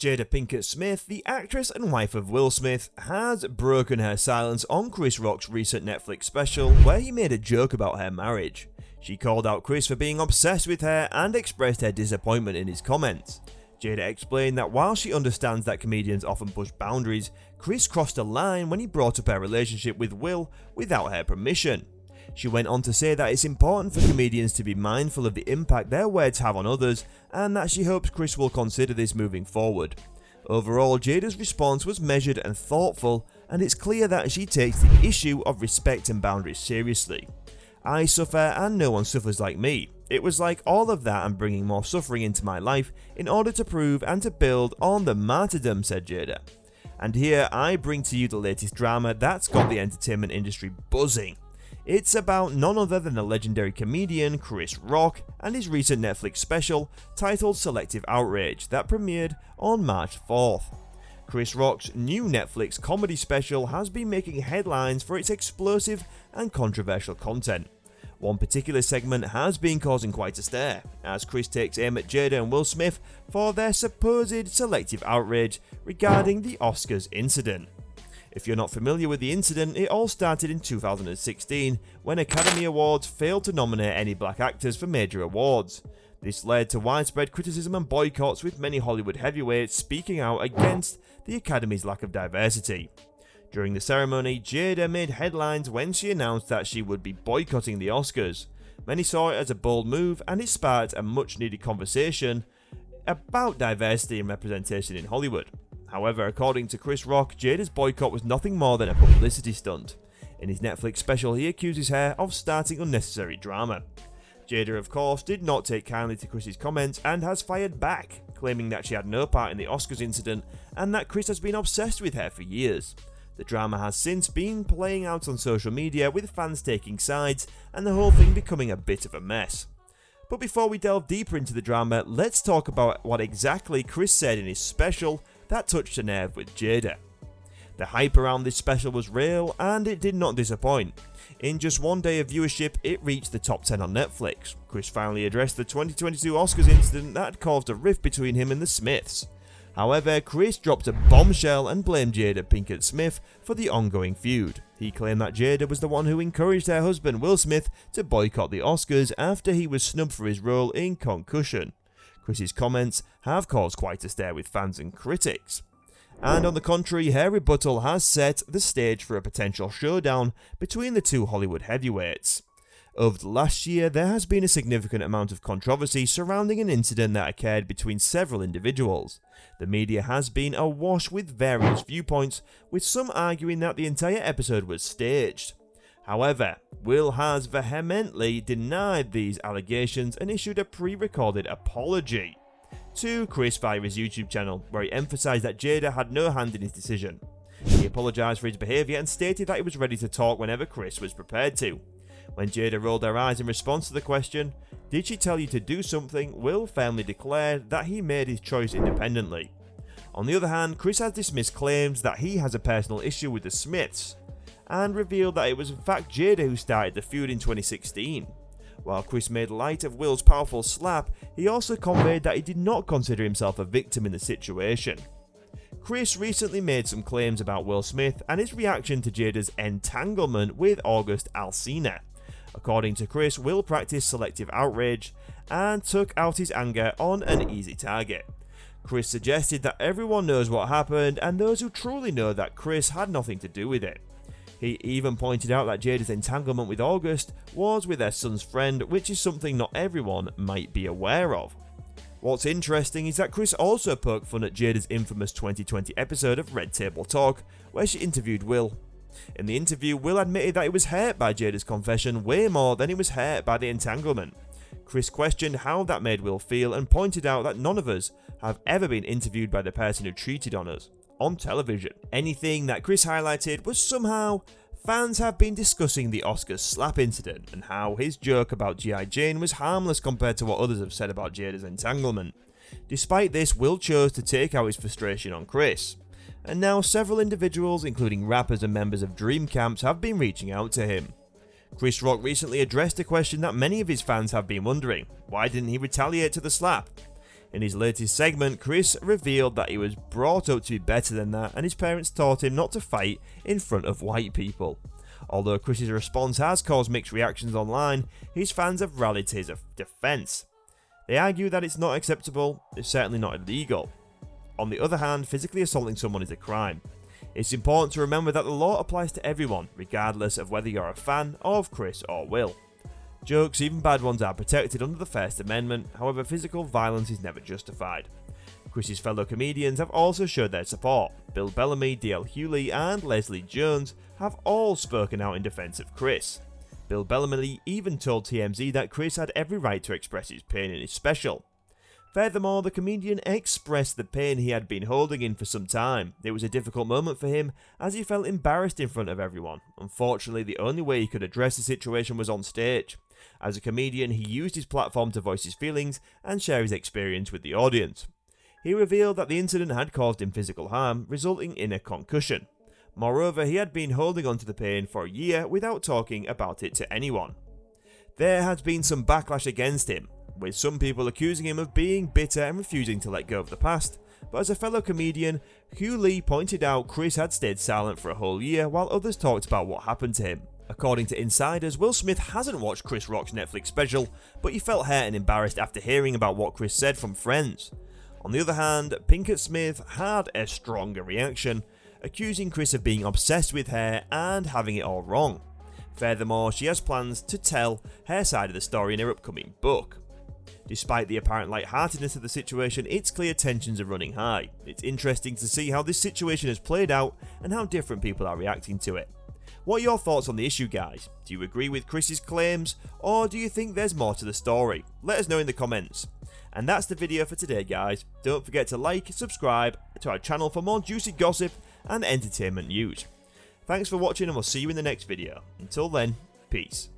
Jada Pinkett Smith, the actress and wife of Will Smith, has broken her silence on Chris Rock's recent Netflix special where he made a joke about her marriage. She called out Chris for being obsessed with her and expressed her disappointment in his comments. Jada explained that while she understands that comedians often push boundaries, Chris crossed a line when he brought up her relationship with Will without her permission. She went on to say that it's important for comedians to be mindful of the impact their words have on others and that she hopes Chris will consider this moving forward. Overall, Jada's response was measured and thoughtful, and it's clear that she takes the issue of respect and boundaries seriously. "I suffer and no one suffers like me. It was like all of that and bringing more suffering into my life in order to prove and to build on the martyrdom," said Jada. And here I bring to you the latest drama that's got the entertainment industry buzzing. It's about none other than the legendary comedian Chris Rock and his recent Netflix special titled Selective Outrage that premiered on March 4th. Chris Rock's new Netflix comedy special has been making headlines for its explosive and controversial content. One particular segment has been causing quite a stir, as Chris takes aim at Jada and Will Smith for their supposed selective outrage regarding the Oscars incident. If you're not familiar with the incident, it all started in 2016 when Academy Awards failed to nominate any black actors for major awards. This led to widespread criticism and boycotts, with many Hollywood heavyweights speaking out against the Academy's lack of diversity. During the ceremony, Jada made headlines when she announced that she would be boycotting the Oscars. Many saw it as a bold move, and it sparked a much-needed conversation about diversity and representation in Hollywood. However, according to Chris Rock, Jada's boycott was nothing more than a publicity stunt. In his Netflix special, he accuses her of starting unnecessary drama. Jada, of course, did not take kindly to Chris's comments and has fired back, claiming that she had no part in the Oscars incident and that Chris has been obsessed with her for years. The drama has since been playing out on social media, with fans taking sides and the whole thing becoming a bit of a mess. But before we delve deeper into the drama, let's talk about what exactly Chris said in his special that touched a nerve with Jada. The hype around this special was real, and it did not disappoint. In just one day of viewership, it reached the top 10 on Netflix. Chris finally addressed the 2022 Oscars incident that had caused a rift between him and the Smiths. However, Chris dropped a bombshell and blamed Jada Pinkett Smith for the ongoing feud. He claimed that Jada was the one who encouraged her husband Will Smith to boycott the Oscars after he was snubbed for his role in Concussion. Chris's comments have caused quite a stir with fans and critics. And on the contrary, her rebuttal has set the stage for a potential showdown between the two Hollywood heavyweights. Over the last year, there has been a significant amount of controversy surrounding an incident that occurred between several individuals. The media has been awash with various viewpoints, with some arguing that the entire episode was staged. However, Will has vehemently denied these allegations and issued a pre-recorded apology to Chris via his YouTube channel, where he emphasised that Jada had no hand in his decision. He apologised for his behaviour and stated that he was ready to talk whenever Chris was prepared to. When Jada rolled her eyes in response to the question, "Did she tell you to do something?" Will firmly declared that he made his choice independently. On the other hand, Chris has dismissed claims that he has a personal issue with the Smiths, and revealed that it was in fact Jada who started the feud in 2016. While Chris made light of Will's powerful slap, he also conveyed that he did not consider himself a victim in the situation. Chris recently made some claims about Will Smith and his reaction to Jada's entanglement with August Alsina. According to Chris, Will practiced selective outrage and took out his anger on an easy target. Chris suggested that everyone knows what happened, and those who truly know that Chris had nothing to do with it. He even pointed out that Jada's entanglement with August was with their son's friend, which is something not everyone might be aware of. What's interesting is that Chris also poked fun at Jada's infamous 2020 episode of Red Table Talk, where she interviewed Will. In the interview, Will admitted that he was hurt by Jada's confession way more than he was hurt by the entanglement. Chris questioned how that made Will feel and pointed out that none of us have ever been interviewed by the person who cheated on us on television. Anything that Chris highlighted was somehow fans have been discussing the Oscars slap incident and how his joke about G.I. Jane was harmless compared to what others have said about Jada's entanglement. Despite this, Will chose to take out his frustration on Chris. And now several individuals, including rappers and members of dream camps, have been reaching out to him. Chris Rock recently addressed a question that many of his fans have been wondering: why didn't he retaliate to the slap? In his latest segment, Chris revealed that he was brought up to be better than that and his parents taught him not to fight in front of white people. Although Chris's response has caused mixed reactions online, his fans have rallied to his defense. They argue that it's not acceptable, it's certainly not illegal. On the other hand, physically assaulting someone is a crime. It's important to remember that the law applies to everyone, regardless of whether you're a fan of Chris or Will. Jokes, even bad ones, are protected under the First Amendment, however physical violence is never justified. Chris's fellow comedians have also showed their support. Bill Bellamy, D.L. Hewley and Leslie Jones have all spoken out in defense of Chris. Bill Bellamy even told TMZ that Chris had every right to express his pain in his special. Furthermore, the comedian expressed the pain he had been holding in for some time. It was a difficult moment for him as he felt embarrassed in front of everyone. Unfortunately, the only way he could address the situation was on stage. As a comedian, he used his platform to voice his feelings and share his experience with the audience. He revealed that the incident had caused him physical harm, resulting in a concussion. Moreover, he had been holding on to the pain for a year without talking about it to anyone. There has been some backlash against him, with some people accusing him of being bitter and refusing to let go of the past, but as a fellow comedian, Hewley pointed out Chris had stayed silent for a whole year while others talked about what happened to him. According to insiders, Will Smith hasn't watched Chris Rock's Netflix special, but he felt hurt and embarrassed after hearing about what Chris said from friends. On the other hand, Pinkett Smith had a stronger reaction, accusing Chris of being obsessed with her and having it all wrong. Furthermore, she has plans to tell her side of the story in her upcoming book. Despite the apparent lightheartedness of the situation, it's clear tensions are running high. It's interesting to see how this situation has played out and how different people are reacting to it. What are your thoughts on the issue, guys? Do you agree with Chris's claims, or do you think there's more to the story? Let us know in the comments. And that's the video for today, guys. Don't forget to like, subscribe to our channel for more juicy gossip and entertainment news. Thanks for watching and we'll see you in the next video. Until then, peace.